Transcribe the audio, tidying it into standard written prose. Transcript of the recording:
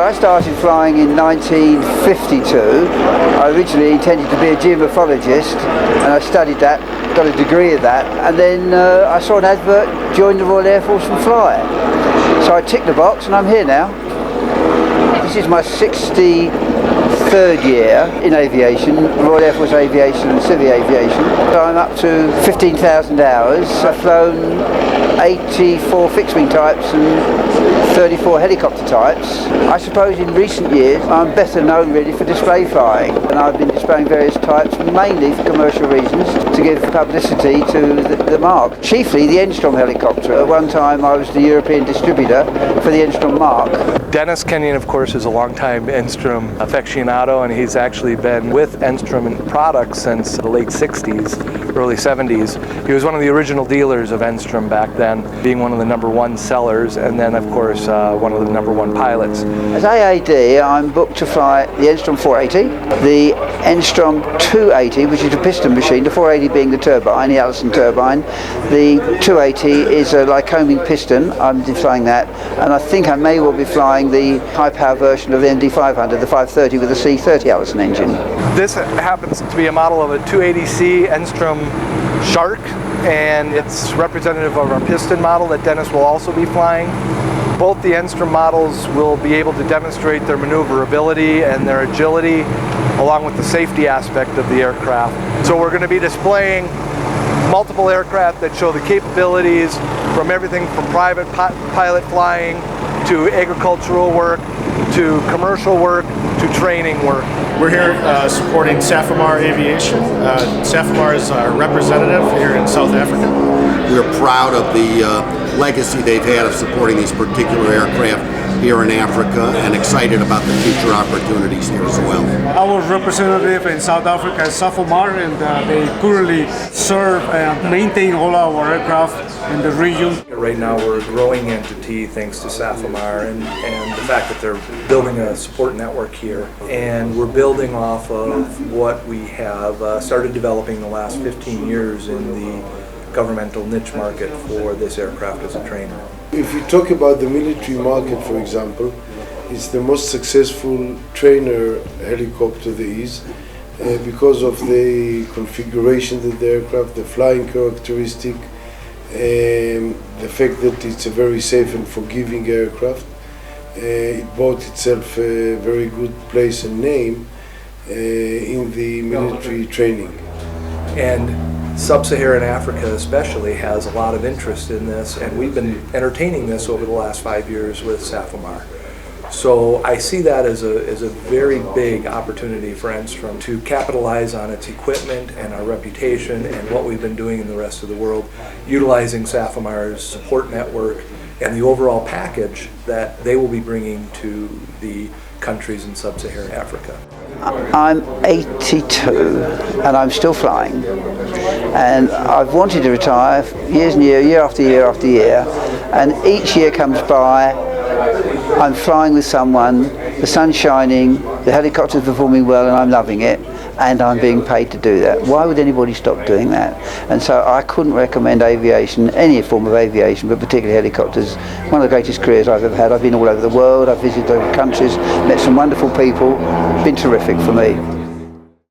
Well, I started flying in 1952. I originally intended to be a geomorphologist, and I studied that, got a degree of that, and then I saw an advert, joined the Royal Air Force and fly. So I ticked the box and I'm here now. This is my 63rd year in aviation, Royal Air Force Aviation and Civil Aviation. So I'm up to 15,000 hours. I've flown 84 fixed-wing types and 34 helicopter types. I suppose in recent years I'm better known really for display flying, and I've been displaying various types mainly for commercial reasons to give publicity to the marque. Chiefly the Enstrom helicopter. At one time I was the European distributor for the Enstrom marque. Dennis Kenyon, of course, is a longtime Enstrom aficionado, and he's actually been with Enstrom products since the late 60s, early 70s. He was one of the original dealers of Enstrom back then, being one of the #1 sellers, and then, of course, one of the #1 pilots. As AAD, I'm booked to fly the Enstrom 480, the Enstrom 280, which is a piston machine, the 480 being the turbine, the Allison turbine. The 280 is a Lycoming piston. I'm flying that, and I think I may well be flying the high-power version of the MD 500, the 530 with a C30 Allison engine. This happens to be a model of a 280C Enstrom Shark, and it's representative of our piston model that Dennis will also be flying. Both the Enstrom models will be able to demonstrate their maneuverability and their agility, along with the safety aspect of the aircraft. So we're going to be displaying multiple aircraft that show the capabilities from everything from private pilot flying to agricultural work, to commercial work, to training work. We're here supporting Safomar Aviation. Safomar is our representative here in South Africa. We're proud of the legacy they've had of supporting these particular aircraft here in Africa, and excited about the future opportunities here as well. Our representative in South Africa is Safomar, and they currently serve and maintain all our aircraft in the region. Right now we're a growing entity thanks to Safomar and the fact that they're building a support network here. And we're building off of what we have started developing the last 15 years in the governmental niche market for this aircraft as a trainer. If you talk about the military market, for example, it's the most successful trainer helicopter there is because of the configuration of the aircraft, the flying characteristic, the fact that it's a very safe and forgiving aircraft. It bought itself a very good place and name in the military training. And Sub-Saharan Africa especially has a lot of interest in this, and we've been entertaining this over the last 5 years with Safomar. So I see that as a very big opportunity for Enstrom to capitalize on its equipment and our reputation and what we've been doing in the rest of the world, utilizing Safomar's support network and the overall package that they will be bringing to the countries in Sub-Saharan Africa. I'm 82 and I'm still flying, and I've wanted to retire years and year after year after year, and each year comes by, I'm flying with someone, the sun's shining, the helicopter's performing well and I'm loving it, and I'm being paid to do that. Why would anybody stop doing that? And so I couldn't recommend aviation, any form of aviation, but particularly helicopters. One of the greatest careers I've ever had. I've been all over the world, I've visited other countries, met some wonderful people, been terrific for me.